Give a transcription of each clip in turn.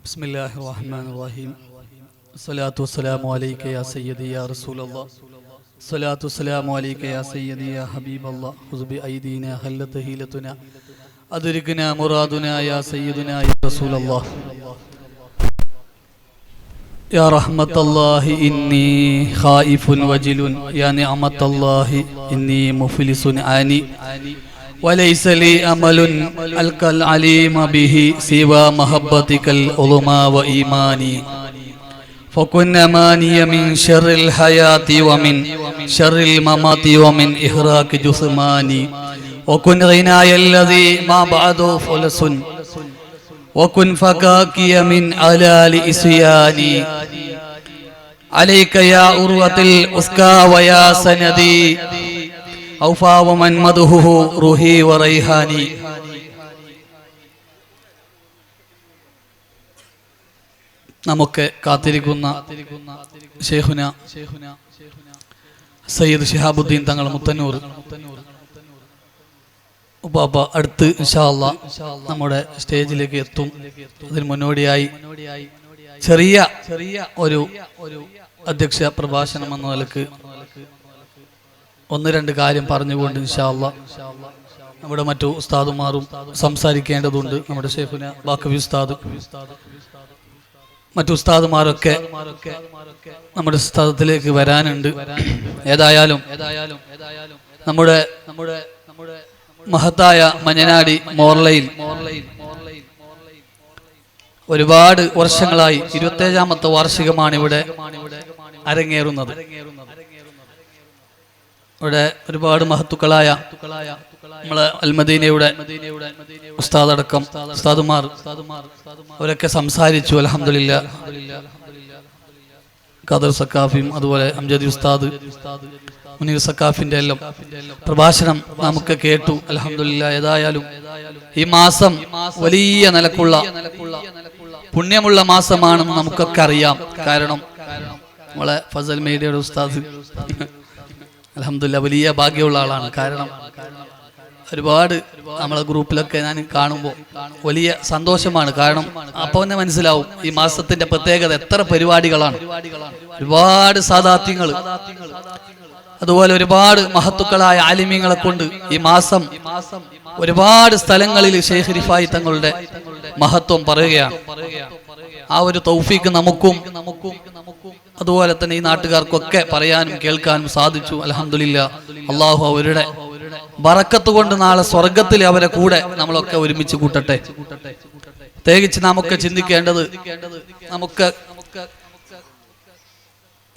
ബിസ്മില്ലാഹിർ റഹ്മാനിർ റഹീം. സ്വലാത്തു വസ്സലാമു അലൈക യാ സയ്യിദി യാ റസൂലല്ലാഹ്. സ്വലാത്തു വസ്സലാമു അലൈക യാ സയ്യിദി യാ ഹബീബല്ലാഹ്. ഹുസ്ബി ഐദീനാ ഹല്ലത ഹീലതുനാ അദ്രിക്നാ മുറാദുനാ യാ സയ്യിദുനാ യാ റസൂലല്ലാഹ്. യാ റഹ്മത്തല്ലാഹി ഇന്നി ഖായിഫുൻ വജിലുൻ യാ നിഅമത്തല്ലാഹി ഇന്നി മുഫ്ലിസുൻ ആനി وليس لي أمل ألقى العليم به سوى محبتك العظمى وإيماني فكن أماني من شر الحياة ومن شر الممات ومن إحراق جثماني وكن غناي الذي ما بعد فلس وكن فكاكي من علال إسياني عليك يا عروة الأسكى ويا سندي ഔഫാ വമൻ മദ്ഹുഹു റൂഹി വറൈഹാനി. നമുക്ക് കാത്തിരിക്കുന്ന ശൈഖുന സയ്യിദ് ശിഹാബുദ്ദീൻ തങ്ങൾ മുത്തന്നൂർ ഉപ്പാപ്പ അടുത്ത് ഇൻഷാ അല്ലാഹ് നമ്മുടെ സ്റ്റേജിലേക്ക് എത്തും. അതിന് മുന്നോടിയായി ചെറിയ ഒരു അധ്യക്ഷ പ്രഭാഷണം എന്ന നിലക്ക് ഒന്ന് രണ്ട് കാര്യം പറഞ്ഞുകൊണ്ട് ഇൻഷാ അല്ലാഹ് നമ്മുടെ മറ്റു ഉസ്താദുമാരും സംസാരിക്കേണ്ടതുണ്ട്. നമ്മുടെ ശൈഖുന ബാക്കവി ഉസ്താദ്, മറ്റു ഉസ്താദുമാരൊക്കെ നമ്മുടെ ഉസ്താദത്തിലേക്ക് വരാനുണ്ട്. ഏതായാലും നമ്മുടെ മഹത്തായ മഞ്ഞനാടി മോർലയിൽ ഒരുപാട് വർഷങ്ങളായി 27ാമത്തെ വാർഷികമാണ് ഇവിടെ അരങ്ങേറുന്നത്. ഇവിടെ ഒരുപാട് മഹത്തുക്കളായ നമ്മളെ അൽമദീനയുടെ ഉസ്താദ് അടക്കം ഉസ്താദുമാർ അവരൊക്കെ സംസാരിച്ചു. അൽഹംദുലില്ലാഹ്. ഖാദർ സക്കാഫിയും അതുപോലെ അംജദി ഉസ്താദ്, മുനീർ സക്കാഫിന്റെ എല്ലാം പ്രഭാഷണം നമുക്ക് കേട്ടു. അൽഹംദുലില്ലാഹ്. ഏതായാലും ഈ മാസം വലിയ നിലക്കുള്ള പുണ്യമുള്ള മാസമാണെന്ന് നമുക്കൊക്കെ അറിയാം. കാരണം നമ്മളെ ഫസൽ മീഡിയയുടെ ഉസ്താദ് അൽഹംദുലില്ലാഹ് വലിയ ഭാഗ്യമുള്ള ആളാണ്. കാരണം ഒരുപാട് നമ്മളെ ഗ്രൂപ്പിലൊക്കെ ഞാൻ കാണുമ്പോൾ വലിയ സന്തോഷമാണ്. കാരണം അപ്പോൾ തന്നെ മനസ്സിലാവും ഈ മാസത്തിന്റെ പ്രത്യേകത. എത്ര പരിപാടികളാണ്, ഒരുപാട് സാദാത്യങ്ങൾ, അതുപോലെ ഒരുപാട് മഹത്തുക്കളായ ആലിമീങ്ങളെ കൊണ്ട് ഈ മാസം ഒരുപാട് സ്ഥലങ്ങളിൽ ശൈഖ് റിഫായി തങ്ങളുടെ മഹത്വം പറയുകയാണ്. ആ ഒരു തൗഫീക്ക് നമുക്കും അതുപോലെ തന്നെ ഈ നാട്ടുകാർക്കൊക്കെ പറയാനും കേൾക്കാനും സാധിച്ചു. അൽഹംദുലില്ലാഹ്. അള്ളാഹു അവരുടെ ബറക്കത്ത് കൊണ്ട് നാളെ സ്വർഗത്തിൽ അവരെ കൂടെ നമ്മളൊക്കെ ഒരുമിച്ച് കൂട്ടട്ടെ. പ്രത്യേകിച്ച് നാമൊക്കെ ചിന്തിക്കേണ്ടത്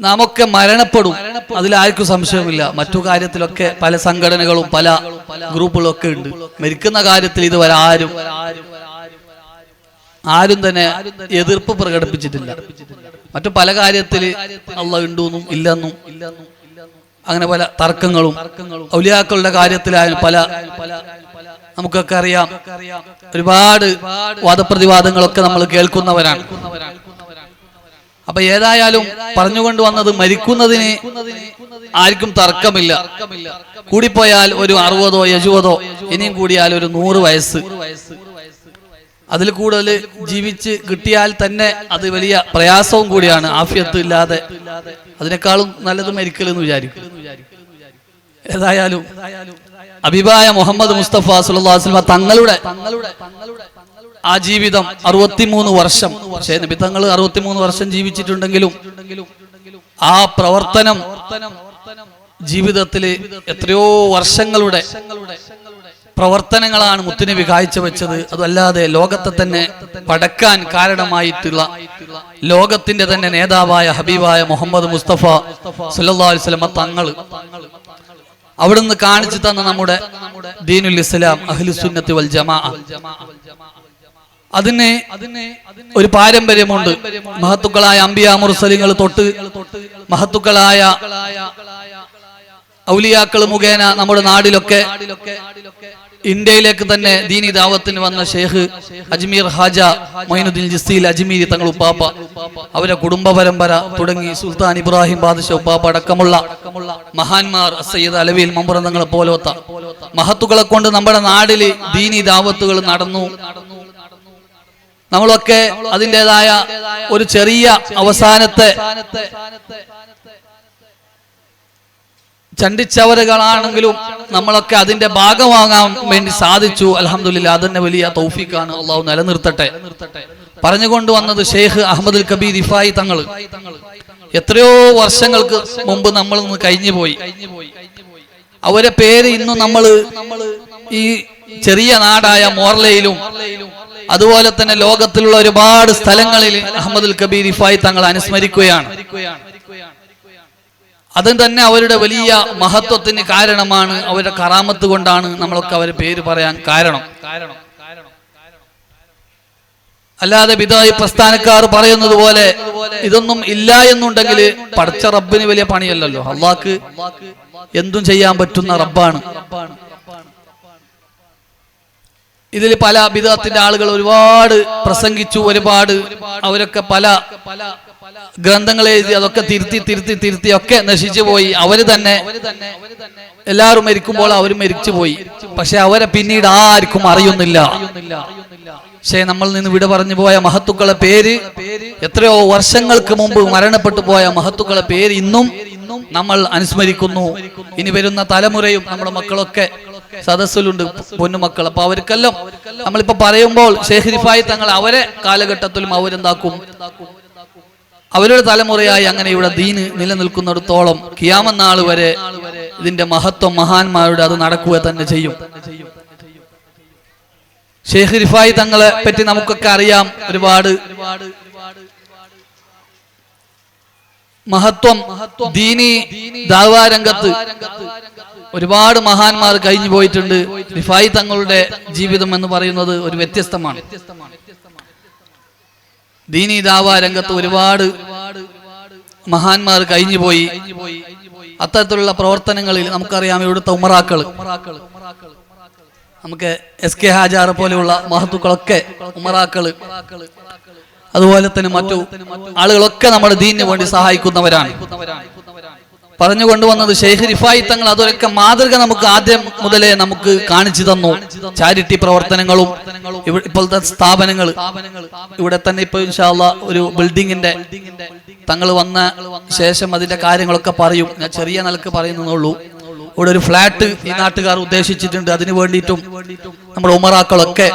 നാമൊക്കെ മരണപ്പെടും, അതിലാർക്കും സംശയമില്ല. മറ്റു കാര്യത്തിലൊക്കെ പല സംഘടനകളും പല ഗ്രൂപ്പുകളും ഒക്കെ ഉണ്ട്. മരിക്കുന്ന കാര്യത്തിൽ ഇതുവരെ ആരും തന്നെ എതിർപ്പ് പ്രകടിപ്പിച്ചിട്ടില്ല. മറ്റു പല കാര്യത്തിൽ അല്ലാഹ് ഉണ്ടെന്നും ഇല്ലെന്നും അങ്ങനെ പല തർക്കങ്ങളും, ഔലിയാക്കളുടെ കാര്യത്തിലായാലും പല നമുക്കൊക്കെ അറിയാം ഒരുപാട് വാദപ്രതിവാദങ്ങളൊക്കെ നമ്മൾ കേൾക്കുന്നവരാണ്. അപ്പൊ ഏതായാലും പറഞ്ഞുകൊണ്ട് വന്നത് മരിക്കുന്നതിന് ആർക്കും തർക്കമില്ല. കൂടിപ്പോയാൽ ഒരു 60ഓ 70ഓ, ഇനിയും കൂടിയാൽ ഒരു 100 വയസ്സ്, അതിൽ കൂടുതൽ ജീവിച്ച് കിട്ടിയാൽ തന്നെ അത് വലിയ പ്രയാസവും കൂടിയാണ്. ആഫിയത്ത് ഇല്ലാതെ അതിനേക്കാളും നല്ലത് മരിക്കലെന്ന് വിചാരിക്കും. ഏതായാലും ഹബീബായ മുഹമ്മദ് മുസ്തഫ സല്ലല്ലാഹു അലൈഹി വസല്ലം തങ്ങളുടെ ആ ജീവിതം 63 വർഷം, പക്ഷേ നബി തങ്ങൾ 63 വർഷം ജീവിച്ചിട്ടുണ്ടെങ്കിലും ആ പ്രവർത്തനം ജീവിതത്തിൽ എത്രയോ വർഷങ്ങളുടെ പ്രവർത്തനങ്ങളാണ് മുത്തുനബി കാഴ്ചവെച്ചത്. അതല്ലാതെ ലോകത്തെ തന്നെ പടക്കാൻ കാരണമായിട്ടുള്ള ലോകത്തിന്റെ തന്നെ നേതാവായ ഹബീബായ മുഹമ്മദ് മുസ്തഫ സല്ലല്ലാഹു അലൈഹി വസല്ലം തങ്ങൾ അവിടുന്ന് കാണിച്ചു തന്ന നമ്മുടെ ദീനുൽ ഇസ്ലാം, അഹ്ലുസ് സുന്നത്തി വൽ ജമാഅ, അതിന് ഒരു പാരമ്പര്യമുണ്ട്. മഹത്തുക്കളായ അംബിയാ മുർസലിങ്ങൾ തൊട്ട് മഹത്തുക്കളായ ഔലിയാക്കൾ മുഖേന നമ്മുടെ നാടിലൊക്കെ ഇന്ത്യയിലേക്ക് തന്നെ ദീനി ദാവത്തിന് വന്ന ഷെയ്ഖ് അജ്മീർ ഹാജ മൊയ്നുദ്ദീൻ ജിസ്തിൽ അജ്മീരി തങ്ങൾ ഉപ്പാപ്പ, അവരെ കുടുംബ പരമ്പര തുടങ്ങി സുൽത്താൻ ഇബ്രാഹിം ബാദുഷാ ഉപ്പാപ്പ അടക്കമുള്ള മഹാന്മാർ, സയ്യിദ് അലവിൽ മമ്പുറം തങ്ങളെ പോലത്തെ മഹത്തുക്കളെ കൊണ്ട് നമ്മുടെ നാടില് ദീനി ദാവത്തുകൾ നടന്നു. നമ്മളൊക്കെ അതിൻ്റെതായ ഒരു ചെറിയ അവസാനത്തെ ചണ്ടിച്ചവറുകളാണെങ്കിലും നമ്മളൊക്കെ അതിന്റെ ഭാഗമാകാൻ വേണ്ടി സാധിച്ചു. അൽഹംദുലില്ലാഹ്, അതന്നെ വലിയ തൗഫീഖാണ്. അള്ളാഹു നിലനിർത്തട്ടെ. പറഞ്ഞുകൊണ്ടുവന്നത് ഷെയ്ഖ് അഹമ്മദുൽ കബീർ റിഫായി തങ്ങൾ എത്രയോ വർഷങ്ങൾക്ക് മുമ്പ് നമ്മൾ നിന്ന് കഴിഞ്ഞുപോയി. അവരെ പേര് ഇന്നും നമ്മൾ ഈ ചെറിയ നാടായ മോർലയിലും അതുപോലെ തന്നെ ലോകത്തിലുള്ള ഒരുപാട് സ്ഥലങ്ങളിൽ അഹമ്മദുൽ കബീർ റിഫായി തങ്ങൾ അനുസ്മരിക്കുകയാണ്. അത് തന്നെ അവരുടെ വലിയ മഹത്വത്തിന് കാരണമാണ്. അവരുടെ കറാമത്ത് കൊണ്ടാണ് നമ്മളൊക്കെ അവരുടെ പേര് പറയാൻ കാരണം. അല്ലാതെ ബിദായി പ്രസ്ഥാനക്കാർ പറയുന്നത് പോലെ ഇതൊന്നും ഇല്ല എന്നുണ്ടെങ്കിൽ പടച്ച റബ്ബിന് വലിയ പണിയല്ലല്ലോ. അള്ളാഹ്ക്ക് എന്തും ചെയ്യാൻ പറ്റുന്ന റബ്ബാണ്. ഇതിൽ പല ബിദഅത്തിന്റെ ആളുകൾ ഒരുപാട് പ്രസംഗിച്ചു, ഒരുപാട് അവരൊക്കെ പല ഗ്രന്ഥങ്ങൾ എഴുതി, അതൊക്കെ തിരുത്തി ഒക്കെ നശിച്ചു പോയി. അവര് തന്നെ എല്ലാവരും മരിക്കുമ്പോൾ അവരും മരിച്ചു പോയി. പക്ഷെ അവരെ പിന്നീട് ആർക്കും അറിയുന്നില്ല. പക്ഷേ നമ്മൾ നിന്ന് വിട പറഞ്ഞു പോയ മഹത്തുക്കളെ പേര്, എത്രയോ വർഷങ്ങൾക്ക് മുമ്പ് മരണപ്പെട്ടു പോയ മഹത്തുക്കളെ പേര് ഇന്നും നമ്മൾ അനുസ്മരിക്കുന്നു. ഇനി വരുന്ന തലമുറയും നമ്മുടെ മക്കളൊക്കെ സദസ്സിലുണ്ട്, പൊന്നുമക്കൾ. അപ്പൊ അവർക്കെല്ലാം നമ്മളിപ്പോ പറയുമ്പോൾ ഷെയ്ഖ് റിഫായി തങ്ങൾ അവരെ കാലഘട്ടത്തിലും അവരെന്താക്കും, അവരുടെ തലമുറയായി അങ്ങനെ ഇവിടെ ദീന് നിലനിൽക്കുന്നിടത്തോളം ഖിയാമത്ത് നാൾ വരെ ഇതിന്റെ മഹത്വം മഹാന്മാരുടെ അത് നടക്കുക തന്നെ ചെയ്യും. ഷെയ്ഖ് റിഫായി തങ്ങളെ പറ്റി നമുക്കൊക്കെ അറിയാം. ഒരുപാട് മഹത്വം ദീനി ദഅവാ രംഗത്ത് ഒരുപാട് മഹാന്മാർ കഴിഞ്ഞു പോയിട്ടുണ്ട്. റിഫായി തങ്ങളുടെ ജീവിതം എന്ന് പറയുന്നത് ഒരു വ്യത്യസ്തമാണ്. ദീനി ദഅവാ രംഗത്ത് ഒരുപാട് മഹാന്മാർ കഴിഞ്ഞു പോയി. അത്തരത്തിലുള്ള പ്രവർത്തനങ്ങളിൽ നമുക്കറിയാം ഇവിടുത്തെ ഉമറാക്കൾ, നമുക്ക് SK ഹാജാർ പോലെയുള്ള മഹത്തുക്കളൊക്കെ ഉമറാക്കൾ, അതുപോലെ തന്നെ മറ്റു ആളുകളൊക്കെ നമ്മുടെ ദീനിന് വേണ്ടി സഹായിക്കുന്നവരാണ്. പറഞ്ഞുകൊണ്ടുവന്നത് ഷെയ്ഖ് റിഫായി തങ്ങൾ അതൊക്കെ മാതൃക നമുക്ക് ആദ്യം മുതലേ നമുക്ക് കാണിച്ചു തന്നു. ചാരിറ്റി പ്രവർത്തനങ്ങളും ഇപ്പോഴത്തെ സ്ഥാപനങ്ങൾ, ഇവിടെ തന്നെ ഇപ്പൊ ഇൻഷാ അല്ലാഹ് ഒരു ബിൽഡിങ്ങിന്റെ തങ്ങൾ വന്ന ശേഷം അതിന്റെ കാര്യങ്ങളൊക്കെ പറയും. ഞാൻ ചെറിയ നിലക്ക് പറയുന്നുള്ളൂ. ഇവിടെ ഒരു ഫ്ലാറ്റ് ഈ നാട്ടുകാർ ഉദ്ദേശിച്ചിട്ടുണ്ട്. അതിനു വേണ്ടിയിട്ടും നമ്മുടെ ഉമറാക്കളൊക്കെ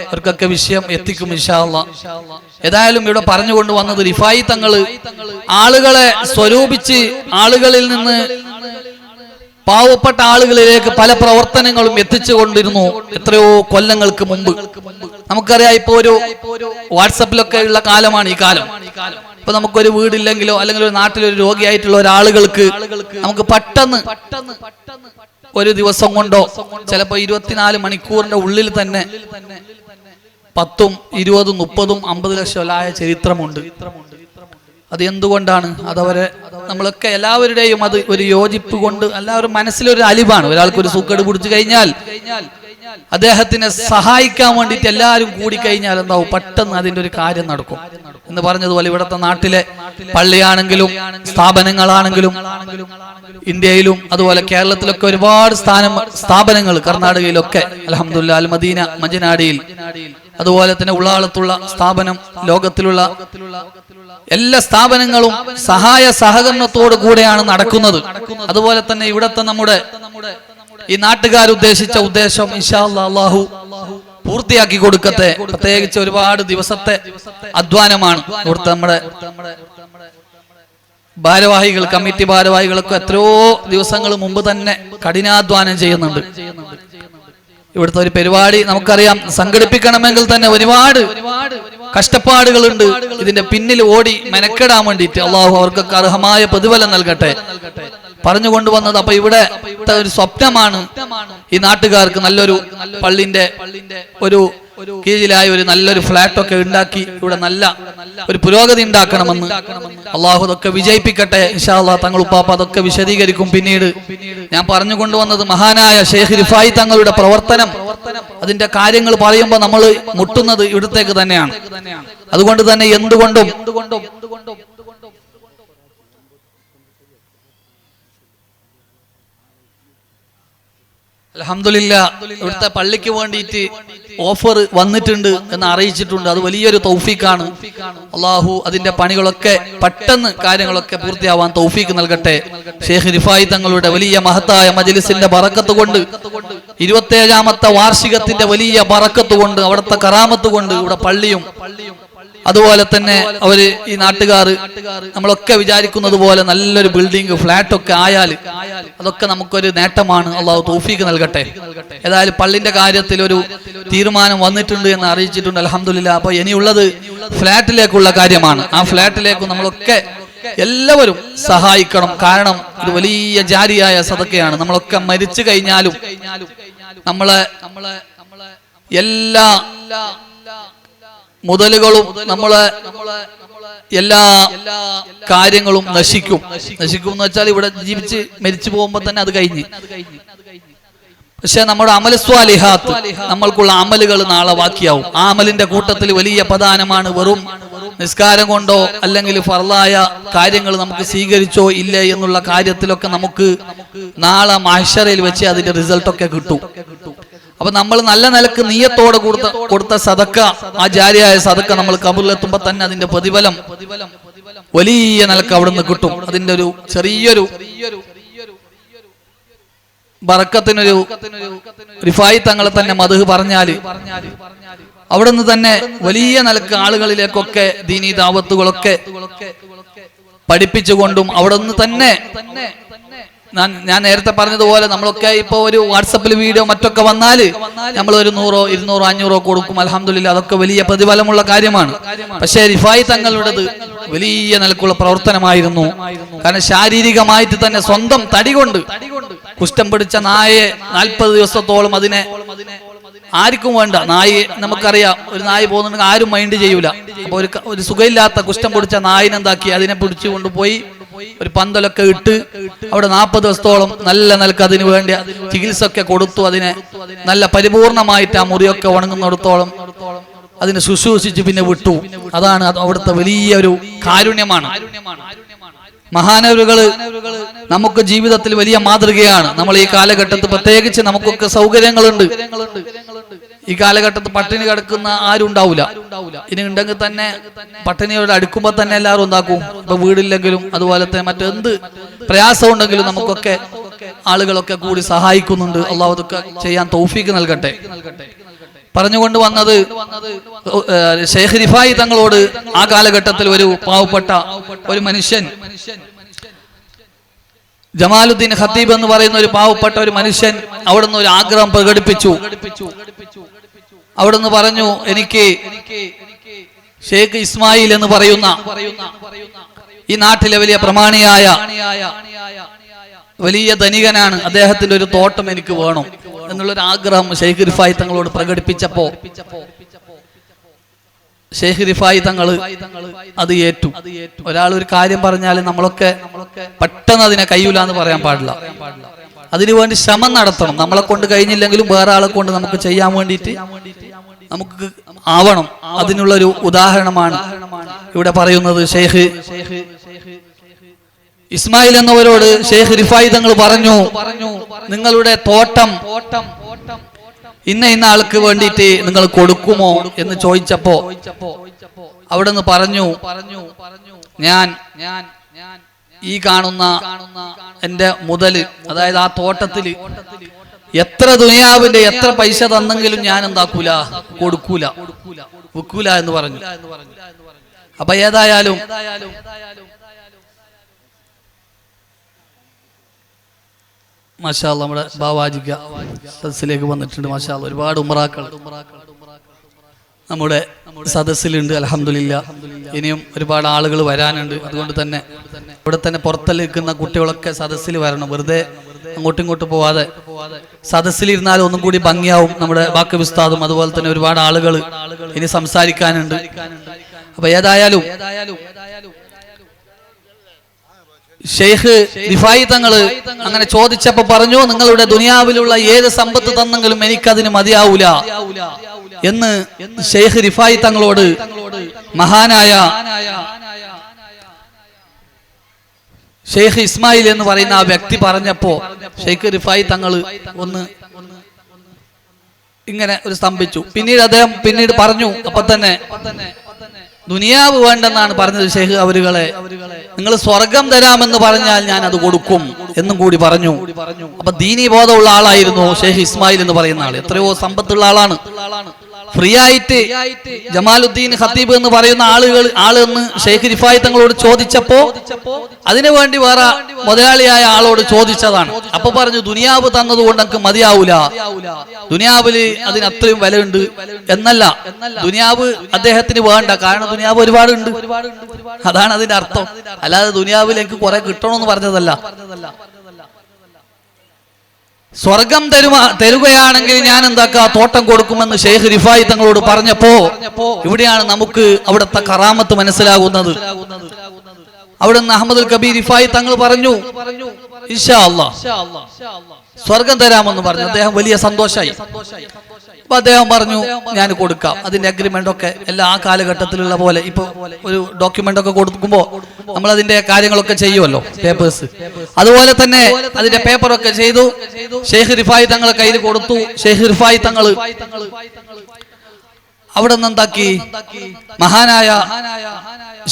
അവർക്കൊക്കെ വിഷയം എത്തിക്കും ഇൻഷാ അല്ലാഹ്. ഏതായാലും ഇവിടെ പറഞ്ഞുകൊണ്ട് വന്നത് റിഫായി തങ്ങൾ ആളുകളെ സ്വരൂപിച്ച് ആളുകളിൽ നിന്ന് പാവപ്പെട്ട ആളുകളിലേക്ക് പല പ്രവർത്തനങ്ങളും എത്തിച്ചു കൊണ്ടിരുന്നു എത്രയോ കൊല്ലങ്ങൾക്ക് മുമ്പ്. നമുക്കറിയാം ഇപ്പൊ ഒരു വാട്സപ്പിലൊക്കെ ഉള്ള കാലമാണ് ഈ കാലം. ഇപ്പൊ നമുക്കൊരു വീടില്ലെങ്കിലോ അല്ലെങ്കിൽ ഒരു നാട്ടിലൊരു രോഗിയായിട്ടുള്ള ഒരാളുകൾക്ക് നമുക്ക് പെട്ടെന്ന് ഒരു ദിവസം കൊണ്ടോ ചിലപ്പോ 24 മണിക്കൂറിന്റെ ഉള്ളിൽ തന്നെ 10, 20, 30, 50 ലക്ഷമായ ചരിത്രമുണ്ട്. അത് എന്തുകൊണ്ടാണ്? അതവരെ നമ്മളൊക്കെ എല്ലാവരുടെയും അത് ഒരു യോജിപ്പ് കൊണ്ട് എല്ലാവരും മനസ്സിലൊരു അലിവാണ്. ഒരാൾക്കൊരു സൂക്കേട് പിടിച്ചു കഴിഞ്ഞാൽ അദ്ദേഹത്തിനെ സഹായിക്കാൻ വേണ്ടിയിട്ട് എല്ലാവരും കൂടി കഴിഞ്ഞാൽ എന്താവും, പെട്ടെന്ന് അതിന്റെ ഒരു കാര്യം നടക്കും എന്ന് പറഞ്ഞതുപോലെ ഇവിടുത്തെ നാട്ടിലെ പള്ളിയാണെങ്കിലും സ്ഥാപനങ്ങളാണെങ്കിലും ഇന്ത്യയിലും അതുപോലെ കേരളത്തിലൊക്കെ ഒരുപാട് സ്ഥാപനങ്ങൾ, കർണാടകയിലൊക്കെ അൽഹംദുലില്ലാഹ് അൽ മദീന മഞ്ചനാടിയിൽ, അതുപോലെ തന്നെ ഉള്ളാളത്തുള്ള സ്ഥാപനം, ലോകത്തിലുള്ള എല്ലാ സ്ഥാപനങ്ങളും സഹായ സഹകരണത്തോടു കൂടെയാണ് നടക്കുന്നത്. അതുപോലെ തന്നെ ഇവിടത്തെ നമ്മുടെ ഈ നാട്ടുകാർ ഉദ്ദേശിച്ച ഉദ്ദേശം ഇൻഷാ അല്ലാഹ് അല്ലാഹു പൂർത്തിയാക്കി കൊടുക്കട്ടെ. പ്രത്യേകിച്ച് ഒരുപാട് ദിവസത്തെ അധ്വാനമാണ് ഇവിടുത്തെ നമ്മുടെ ഭാരവാഹികൾ, കമ്മിറ്റി ഭാരവാഹികളൊക്കെ എത്രയോ ദിവസങ്ങൾ മുമ്പ് തന്നെ കഠിനാധ്വാനം ചെയ്യുന്നുണ്ട്. ഇവിടുത്തെ ഒരു പരിപാടി നമുക്കറിയാം, സംഘടിപ്പിക്കണമെങ്കിൽ തന്നെ ഒരുപാട് കഷ്ടപ്പാടുകളുണ്ട് ഇതിന്റെ പിന്നിൽ ഓടി മെനക്കെടാൻ വേണ്ടിയിട്ട്. അള്ളാഹു അവർക്കൊക്കെ അർഹമായ പ്രതിഫലം നൽകട്ടെ. പറഞ്ഞുകൊണ്ടുവന്നത് അപ്പൊ ഇവിടെ ഒരു സ്വപ്നമാണ് ഈ നാട്ടുകാർക്ക് നല്ലൊരു പള്ളിന്റെ ഒരു കീഴിലായ ഒരു നല്ലൊരു ഫ്ലാറ്റ് ഒക്കെ ഉണ്ടാക്കി ഇവിടെ നല്ല ഒരു പുരോഗതി ഉണ്ടാക്കണമെന്ന്. അള്ളാഹു അതൊക്കെ വിജയിപ്പിക്കട്ടെ ഇൻഷാ അല്ലാഹ്. തങ്ങൾ ഉപ്പാപ്പ അതൊക്കെ വിശദീകരിക്കും പിന്നീട്. ഞാൻ പറഞ്ഞുകൊണ്ടുവന്നത് മഹാനായ ഷെയ്ഖ് റിഫായി തങ്ങളുടെ പ്രവർത്തനം, അതിന്റെ കാര്യങ്ങൾ പറയുമ്പോൾ നമ്മൾ മുട്ടുന്നത് ഇവിടത്തേക്ക് തന്നെയാണ്. അതുകൊണ്ട് തന്നെ എന്തുകൊണ്ടും അൽഹംദുലില്ലാഹ് ഇവിടുത്തെ പള്ളിക്ക് വേണ്ടിയിട്ട് ഓഫർ വന്നിട്ടുണ്ട് എന്ന് അറിയിച്ചിട്ടുണ്ട്. അത് വലിയൊരു തൗഫീഖാണ്. അള്ളാഹു അതിന്റെ പണികളൊക്കെ പെട്ടെന്ന് കാര്യങ്ങളൊക്കെ പൂർത്തിയാവാൻ തൗഫീഖ് നൽകട്ടെ. ഷെയ്ഖ് റിഫായി തങ്ങളുടെ വലിയ മഹത്തായ മജ്ലിസിന്റെ ബറക്കത്ത് കൊണ്ട്, 27ാമത്തെ വാർഷികത്തിന്റെ വലിയ ബറക്കത്ത് കൊണ്ട്, അവിടുത്തെ കറാമത്ത് കൊണ്ട് ഇവിടെ പള്ളിയും അതുപോലെ തന്നെ അവര് ഈ നാട്ടുകാർ നമ്മളൊക്കെ വിചാരിക്കുന്നത് പോലെ നല്ലൊരു ബിൽഡിംഗ് ഫ്ലാറ്റ് ഒക്കെ ആയാൽ അതൊക്കെ നമുക്കൊരു നേട്ടമാണ്. അള്ളാഹു തൗഫീഖ് നൽകട്ടെ. ഏതായാലും പള്ളിന്റെ കാര്യത്തിൽ ഒരു തീരുമാനം വന്നിട്ടുണ്ട് എന്ന് അറിയിച്ചിട്ടുണ്ട്. അൽഹംദുലില്ലാ. അപ്പൊ ഇനിയുള്ളത് ഫ്ലാറ്റിലേക്കുള്ള കാര്യമാണ്. ആ ഫ്ലാറ്റിലേക്ക് നമ്മളൊക്കെ എല്ലാവരും സഹായിക്കണം. കാരണം ഇത് വലിയ ജാരിയായ സദഖയാണ്. നമ്മളൊക്കെ മരിച്ചു കഴിഞ്ഞാലും നമ്മളെ എല്ലാ മുതലുകളും നമ്മളെ എല്ലാ കാര്യങ്ങളും നശിക്കും എന്ന് വെച്ചാൽ ഇവിടെ ജീവിച്ച് മരിച്ചു പോകുമ്പോൾ തന്നെ അത് കഴിഞ്ഞ്. പക്ഷെ നമ്മുടെ അമൽ സ്വാലിഹാത്ത്, നമ്മൾക്കുള്ള അമലുകൾ നാളെ ബാക്കിയാവും. ആ അമലിന്റെ കൂട്ടത്തിൽ വലിയ പ്രധാനമാണ് വെറും നിസ്കാരം കൊണ്ടോ അല്ലെങ്കിൽ ഫർളായ കാര്യങ്ങൾ നമുക്ക് സ്വീകരിച്ചോ ഇല്ലേ എന്നുള്ള കാര്യത്തിലൊക്കെ നമുക്ക് നാളെ മഹ്ശറിൽ വെച്ച് അതിന്റെ റിസൾട്ടൊക്കെ കിട്ടും. അപ്പൊ നമ്മൾ നല്ല നിലക്ക് നീയത്തോടെ കൊടുത്ത സദക്ക, ആ ജാരിയായ സദക്ക നമ്മൾ ഖബറിലെത്തുമ്പോ തന്നെ അതിന്റെ പ്രതിഫലം വലിയ നിലക്ക് അവിടെ നിന്ന് കിട്ടും. അതിന്റെ ഒരു ചെറിയൊരു ബറക്കത്തിനൊരു റിഫായി തങ്ങളെ തന്നെ മദ്ഹ് പറഞ്ഞാല് അവിടെ നിന്ന് തന്നെ വലിയ നിലക്ക് ആളുകളിലേക്കൊക്കെ ദീനീ ദാവത്തുകളൊക്കെ പഠിപ്പിച്ചുകൊണ്ടും അവിടെ നിന്ന് തന്നെ ഞാൻ നേരത്തെ പറഞ്ഞതുപോലെ നമ്മളൊക്കെ ഇപ്പൊ ഒരു വാട്സപ്പിൽ വീഡിയോ മറ്റൊക്കെ വന്നാല് നമ്മൾ ഒരു 100, 200, 500 കൊടുക്കും. അൽഹംദുലില്ലാ. അതൊക്കെ വലിയ പ്രതിഫലമുള്ള കാര്യമാണ്. പക്ഷേ റിഫായി തങ്ങളുടേത് വലിയ നിലക്കുള്ള പ്രവർത്തനമായിരുന്നു. കാരണം ശാരീരികമായിട്ട് തന്നെ സ്വന്തം തടി കൊണ്ട് കുഷ്ഠം പിടിച്ച നായെ 40 ദിവസത്തോളം അതിനെ ആർക്കും വേണ്ട. നായി നമുക്കറിയാം, ഒരു നായി പോകുന്നുണ്ടെങ്കിൽ ആരും മൈൻഡ് ചെയ്യൂല. അപ്പൊ ഒരു സുഖമില്ലാത്ത കുഷ്ഠം പിടിച്ച നായിനെന്താക്കി അതിനെ പിടിച്ചു കൊണ്ടുപോയി ഒരു പന്തലൊക്കെ ഇട്ട് അവിടെ 40 ദിവസത്തോളം നല്ല നിലക്ക് അതിന് വേണ്ട ചികിത്സ ഒക്കെ കൊടുത്തു. അതിനെ നല്ല പരിപൂർണമായിട്ട് ആ മുറിയൊക്കെ ഉണങ്ങുന്നിടത്തോളം അതിനെ ശുശ്രൂഷിച്ച് പിന്നെ വിട്ടു. അതാണ് അവിടുത്തെ വലിയൊരു കാരുണ്യമാണ്. മഹാനവരുകള് നമുക്ക് ജീവിതത്തിൽ വലിയ മാതൃകയാണ്. നമ്മൾ ഈ കാലഘട്ടത്തിൽ പ്രത്യേകിച്ച് നമുക്കൊക്കെ സൗകര്യങ്ങളുണ്ട്. ഈ കാലഘട്ടത്തിൽ പട്ടിണി കിടക്കുന്ന ആരും ഉണ്ടാവില്ല. ഇനി ഉണ്ടെങ്കിൽ തന്നെ പട്ടിണിയോട് അടുക്കുമ്പോ തന്നെ എല്ലാവരും എന്താക്കും, ഇപ്പൊ വീടില്ലെങ്കിലും അതുപോലെ തന്നെ മറ്റെന്ത് പ്രയാസം ഉണ്ടെങ്കിലും നമുക്കൊക്കെ ആളുകളൊക്കെ കൂടി സഹായിക്കുന്നുണ്ട്. അള്ളാഹു അതൊക്കെ ചെയ്യാൻ തൗഫീഖ് നൽകട്ടെ. പറഞ്ഞുകൊണ്ട് വന്നത് ഷെയ്ഖ് റിഫായി തങ്ങളോട് ആ കാലഘട്ടത്തിൽ ഒരു പാവപ്പെട്ട ഒരു മനുഷ്യൻ, ജമാലുദ്ദീൻ ഖത്തീബ് എന്ന് പറയുന്ന ഒരു പാവപ്പെട്ട ഒരു മനുഷ്യൻ അവിടുന്ന് ഒരു ആഗ്രഹം പ്രകടിപ്പിച്ചു. അവിടുന്ന് പറഞ്ഞു, എനിക്ക് ഷെയ്ഖ് ഇസ്മായിൽ എന്ന് പറയുന്ന ഈ നാട്ടിലെ വലിയ പ്രമാണിയായ വലിയ ധനികനാണ്, അദ്ദേഹത്തിന്റെ ഒരു തോട്ടം എനിക്ക് വേണം എന്നുള്ളൊരു ആഗ്രഹം ഷെയ്ഖ് റിഫായി തങ്ങളോട് പ്രകടിപ്പിച്ചപ്പോ ഷെയ്ഖ് റിഫായി തങ്ങള് അത് ഏറ്റു. ഒരാൾ ഒരു കാര്യം പറഞ്ഞാൽ നമ്മളൊക്കെ പെട്ടെന്ന് അതിനെ കഴിയൂല എന്ന് പറയാൻ പാടില്ല. അതിനുവേണ്ടി ശ്രമം നടത്തണം. നമ്മളെ കൊണ്ട് കഴിഞ്ഞില്ലെങ്കിലും വേറെ ആളെ കൊണ്ട് നമുക്ക് ചെയ്യാൻ വേണ്ടിയിട്ട് നമുക്ക് ആവണം. അതിനുള്ളൊരു ഉദാഹരണമാണ് ഇവിടെ പറയുന്നത്. ഷെയ്ഖ് ഇസ്മായിൽ എന്നവരോട് ഷെയ്ഖ് റിഫായി തങ്ങൾ പറഞ്ഞു, നിങ്ങളുടെ തോട്ടം ഇന്ന ആൾക്ക് വേണ്ടിയിട്ട് നിങ്ങൾ കൊടുക്കുമോ എന്ന് ചോദിച്ചപ്പോ അവിടെ നിന്ന് പറഞ്ഞു, ഞാൻ ഈ കാണുന്ന എന്റെ മുതല്, അതായത് ആ തോട്ടത്തില് എത്ര ദുനിയാവിന്റെ എത്ര പൈസ തന്നെങ്കിലും ഞാൻ എന്താക്കൂല, കൊടുക്കൂല, വിൽക്കൂല എന്ന് പറഞ്ഞു. അപ്പൊ ഏതായാലും മാഷാ അല്ലാഹ് നമ്മുടെ ബാവാജിക്ക സദസ്സിലേക്ക് വന്നിട്ടുണ്ട്. മാഷാ അല്ലാഹ് ഒരുപാട് ഉംറാക്കൾ നമ്മുടെ സദസ്സിലുണ്ട്. അൽഹംദുലില്ലാ. ഇനിയും ഒരുപാട് ആളുകൾ വരാനുണ്ട്. അതുകൊണ്ട് തന്നെ ഇവിടെ തന്നെ പുറത്തിരിക്കുന്ന കുട്ടികളൊക്കെ സദസ്സിൽ വരണം. വെറുതെ അങ്ങോട്ടും ഇങ്ങോട്ടും പോവാതെ സദസ്സിലിരുന്നാൽ ഒന്നും കൂടി ഭംഗിയാവും. നമ്മുടെ ബാക്കി ഉസ്താദും അതുപോലെ തന്നെ ഒരുപാട് ആളുകൾ ഇനി സംസാരിക്കാനുണ്ട്. അപ്പൊ ഏതായാലും ഷെയ്ഖ് റിഫായി തങ്ങള് അങ്ങനെ ചോദിച്ചപ്പോ പറഞ്ഞു, നിങ്ങളുടെ ദുനിയാവിലുള്ള ഏത് സമ്പത്ത് തന്നെങ്കിലും എനിക്കതിന് മതിയാവൂല എന്ന് ഷെയ്ഖ് റിഫായി തങ്ങളോട് മഹാനായ ഷെയ്ഖ് ഇസ്മായിൽ എന്ന് പറയുന്ന ആ വ്യക്തി പറഞ്ഞപ്പോ ഷെയ്ഖ് റിഫായി തങ്ങള് ഒന്ന് ഇങ്ങനെ ഒരു സ്തംഭിച്ചു. പിന്നീട് പറഞ്ഞു, അപ്പൊ തന്നെ ദുനിയാവ് വേണ്ടെന്നാണ് പറഞ്ഞത് ഷെയ്ഖ് അവരുകളെ. നിങ്ങൾ സ്വർഗം തരാമെന്ന് പറഞ്ഞാൽ ഞാൻ അത് കൊടുക്കും എന്നും കൂടി പറഞ്ഞു. അപ്പൊ ദീനീ ബോധമുള്ള ആളായിരുന്നു ഷെയ്ഖ് ഇസ്മായിൽ എന്ന് പറയുന്ന ആൾ. എത്രയോ സമ്പത്തുള്ള ആളാണ്. ഫ്രീ ആയിട്ട് ജമാലുദ്ദീൻ ഖത്തീബ് എന്ന് പറയുന്ന ആളെന്ന് ഷെയ്ഖ് റിഫായി തങ്ങളോട് ചോദിച്ചപ്പോ അതിനുവേണ്ടി വേറെ മുതലാളിയായ ആളോട് ചോദിച്ചതാണ്. അപ്പൊ പറഞ്ഞു, ദുനിയാവ് തന്നതുകൊണ്ട് നമുക്ക് മതിയാവൂല, ദുനിയാവില് അതിന് അത്രയും വിലയുണ്ട് എന്നല്ല. ദുനിയാവ് അദ്ദേഹത്തിന് വേണ്ട, കാരണം ദുനിയാവ് ഒരുപാടുണ്ട്, അതാണ് അതിന്റെ അർത്ഥം. അല്ലാതെ ദുനിയാവിൽ എനിക്ക് കുറെ കിട്ടണമെന്ന് പറഞ്ഞതല്ല. സ്വർഗം തരുകയാണെങ്കിൽ ഞാൻ എന്താക്കാ തോട്ടം കൊടുക്കുമെന്ന് ഷെയ്ഖ് റിഫായി തങ്ങളോട് പറഞ്ഞപ്പോ ഇവിടെയാണ് നമുക്ക് അവിടുത്തെ കറാമത്ത് മനസ്സിലാകുന്നത്. അവിടുന്ന് അഹമ്മദുൽ കബീർ റിഫായി തങ്ങൾ പറഞ്ഞു, ഇൻഷാ അല്ലാഹ് സ്വർഗം തരാമെന്ന് പറഞ്ഞു. അദ്ദേഹം വലിയ സന്തോഷായി. അപ്പൊ അദ്ദേഹം പറഞ്ഞു, ഞാൻ കൊടുക്കാം. അതിന്റെ അഗ്രിമെന്റ് ഒക്കെ എല്ലാ ആ കാലഘട്ടത്തിലുള്ള പോലെ ഇപ്പൊ ഒരു ഡോക്യുമെന്റ് ഒക്കെ കൊടുക്കുമ്പോ നമ്മൾ അതിന്റെ കാര്യങ്ങളൊക്കെ ചെയ്യുമല്ലോ, പേപ്പേഴ്സ്. അതുപോലെ തന്നെ അതിന്റെ പേപ്പറൊക്കെ ചെയ്തു ഷെയ്ഖ് റിഫായി തങ്ങളെ കയ്യിൽ കൊടുത്തു. ഷെയ്ഖ് റിഫായി തങ്ങൾ അവിടെ നിന്ന് എന്താക്കി, മഹാനായ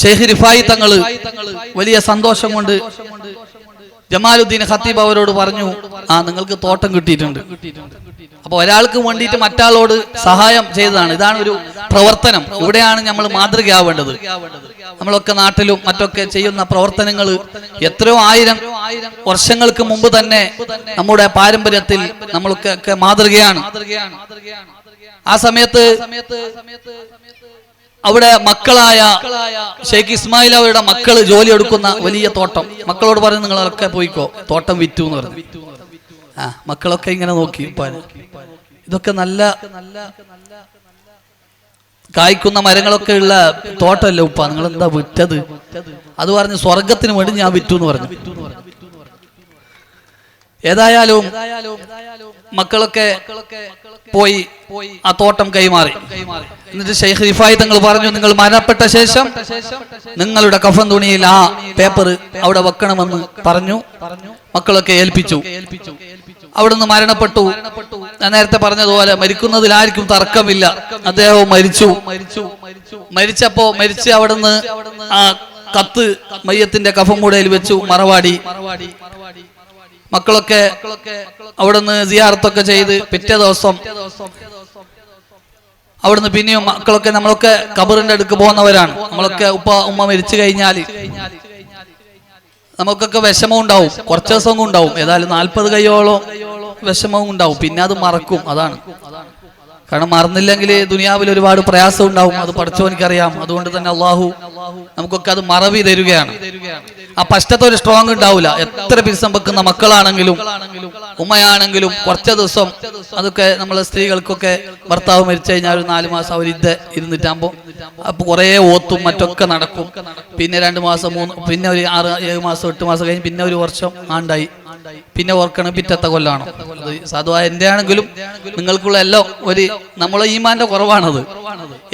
ഷെയ്ഖ് റിഫായി തങ്ങൾ വലിയ സന്തോഷം കൊണ്ട് ജമാലുദ്ദീൻ ഖത്തീബ് അവരോട് പറഞ്ഞു, നിങ്ങൾക്ക് തോട്ടം കിട്ടിയിട്ടുണ്ട്. അപ്പൊ ഒരാൾക്ക് വേണ്ടിയിട്ട് മറ്റാളോട് സഹായം ചെയ്തതാണ്. ഇതാണ് ഒരു പ്രവർത്തനം. ഇവിടെയാണ് നമ്മൾ മാതൃകയാവേണ്ടത്. നമ്മളൊക്കെ നാട്ടിലും മറ്റൊക്കെ ചെയ്യുന്ന പ്രവർത്തനങ്ങൾ എത്രയോ ആയിരം വർഷങ്ങൾക്ക് മുമ്പ് തന്നെ നമ്മുടെ പാരമ്പര്യത്തിൽ നമ്മളൊക്കെ മാതൃകയാണ്. ആ സമയത്ത് അവിടെ മക്കളായ ഷെയ്ഖ് ഇസ്മായിൽ അവരുടെ മക്കള് ജോലി എടുക്കുന്ന വലിയ തോട്ടം. മക്കളോട് പറഞ്ഞു, നിങ്ങളൊക്കെ പോയിക്കോ, തോട്ടം വിറ്റു എന്ന് പറഞ്ഞു. മക്കളൊക്കെ ഇങ്ങനെ നോക്കി. ഇതൊക്കെ നല്ല കായ്ക്കുന്ന മരങ്ങളൊക്കെ ഉള്ള തോട്ടമല്ലേ ഉപ്പ, നിങ്ങൾ എന്താ വിറ്റത്? അത് പറഞ്ഞ് സ്വർഗത്തിന് വേണ്ടി ഞാൻ വിറ്റു എന്ന് പറഞ്ഞു. ഏതായാലും മക്കളൊക്കെ പോയി ആ തോട്ടം കൈമാറി. എന്നിട്ട് ഷെയ്ഖ് റിഫായി തങ്ങൾ പറഞ്ഞു, നിങ്ങൾ മരണപ്പെട്ട ശേഷം നിങ്ങളുടെ കഫൻ തുണിയിൽ ആ പേപ്പർ അവിടെ വെക്കണമെന്ന് പറഞ്ഞു. മക്കളൊക്കെ ഏൽപ്പിച്ചു. അവിടുന്ന് മരണപ്പെട്ടു. ഞാൻ നേരത്തെ പറഞ്ഞതുപോലെ മരിക്കുന്നതിൽ ആർക്കും തർക്കമില്ല. അദ്ദേഹവും മരിച്ചപ്പോ അവിടുന്ന് ആ കത്ത് മയ്യത്തിന്റെ കഫൻകൂടയിൽ വെച്ചു, മറവാടി. മക്കളൊക്കെ അവിടുന്ന് സിയാറത്തൊക്കെ ചെയ്ത് പിറ്റേ ദിവസം അവിടുന്ന് പിന്നെയും മക്കളൊക്കെ, നമ്മളൊക്കെ ഖബറിന്റെ അടുക്ക് പോകുന്നവരാണ്. നമ്മളൊക്കെ ഉമ്മ മരിച്ചു കഴിഞ്ഞാല് നമുക്കൊക്കെ വിഷമം ഉണ്ടാവും, കുറച്ച് ദിവസം ഉണ്ടാവും. ഏതായാലും 40 കയ്യോളം വിഷമവും ഉണ്ടാവും. പിന്നെ അത് മറക്കും. അതാണ് കാരണം മറന്നില്ലെങ്കിൽ ദുനിയാവിൽ ഒരുപാട് പ്രയാസം ഉണ്ടാവും. അത് പഠിച്ചവനിക്കറിയാം. അതുകൊണ്ട് തന്നെ അള്ളാഹു നമുക്കൊക്കെ അത് മറവി തരികയാണ്. ആ പശ്ചാത്ത ഒരു സ്ട്രോങ് ഉണ്ടാവില്ല. എത്ര പിരിസം വെക്കുന്ന മക്കളാണെങ്കിലും ഉമ്മയാണെങ്കിലും കുറച്ച് ദിവസം അതൊക്കെ നമ്മളെ സ്ത്രീകൾക്കൊക്കെ ഭർത്താവ് മരിച്ചു കഴിഞ്ഞാൽ ഒരു 4 മാസം അവർ ഇരുന്നിട്ടാകുമ്പോൾ അപ്പൊ കുറെ ഓത്തും മറ്റൊക്കെ നടക്കും. പിന്നെ 2 മാസം 3, പിന്നെ ഒരു 6-7 മാസം 8 മാസം കഴിഞ്ഞ് പിന്നെ ഒരു വർഷം ആണ്ടായി. പിന്നെ ഓർക്കണം പിറ്റത്തെ കൊല്ലാണ്. അത് സാധുവാ എന്റെ ആണെങ്കിലും നിങ്ങൾക്കുള്ള എല്ലാം ഒരു നമ്മളെ ഈമാന്റെ കുറവാണത്.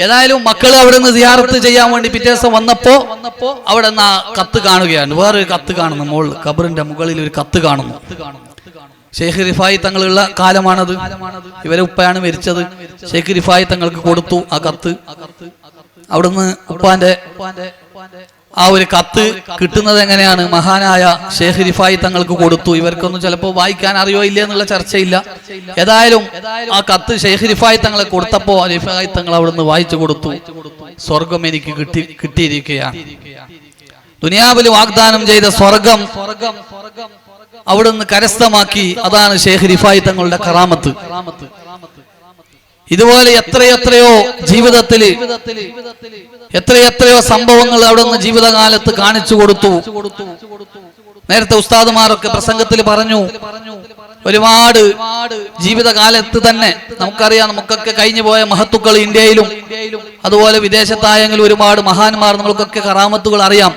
ഏതായാലും മക്കൾ അവിടെ നിന്ന് സിയാറത്ത് ചെയ്യാൻ വേണ്ടി പിറ്റേ ദിവസം വന്നപ്പോ അവിടെ നിന്ന് ആ കത്ത് കാണുകയാണ്. വേറൊരു കത്ത് കാണുന്നു, മുകളിൽ ഖബറിന്റെ മുകളിൽ ഒരു കത്ത് കാണുന്നു. ഷെയ്ഖ് റിഫായി തങ്ങളുള്ള കാലമാണത്. ഇവരെ ഉപ്പയാണ് മരിച്ചത്. ഷെയ്ഖ് റിഫായി തങ്ങൾക്ക് കൊടുത്തു ആ കത്ത്. അവിടുന്ന് ഉപ്പാന്റെ ആ ഒരു കത്ത് കിട്ടുന്നത് എങ്ങനെയാണ്? മഹാനായ ഷെയ്ഖ് റിഫായി തങ്ങൾക്ക് കൊടുത്തു. ഇവർക്കൊന്നും ചിലപ്പോൾ വായിക്കാൻ അറിയോ ഇല്ല എന്നുള്ള ചർച്ചയില്ല. ഏതായാലും ആ കത്ത് ഷെയ്ഖ് റിഫായി തങ്ങളെ കൊടുത്തപ്പോ റിഫായി തങ്ങൾ അവിടുന്ന് വായിച്ചു കൊടുത്തു, സ്വർഗം എനിക്ക് കിട്ടിയിരിക്കുകയാണ്. ദുനിയാവിൽ വാഗ്ദാനം ചെയ്ത സ്വർഗം അവിടുന്ന് കരസ്ഥമാക്കി. അതാണ് ഷെയ്ഖ് റിഫായി തങ്ങളുടെ കറാമത്ത്. ഇതുപോലെ എത്രയെത്രയോ ജീവിതത്തില് എത്രയെത്രയോ സംഭവങ്ങൾ അവിടുന്ന് ജീവിതകാലത്ത് കാണിച്ചു കൊടുത്തു. നേരത്തെ ഉസ്താദുമാരൊക്കെ പ്രസംഗത്തിൽ പറഞ്ഞു, ഒരുപാട് ജീവിതകാലത്ത് തന്നെ നമുക്കറിയാം, നമുക്കൊക്കെ കഴിഞ്ഞു പോയ മഹത്തുക്കൾ ഇന്ത്യയിലും അതുപോലെ വിദേശത്തായെങ്കിലും ഒരുപാട് മഹാന്മാർ നമുക്കൊക്കെ കറാമത്തുകൾ അറിയാം.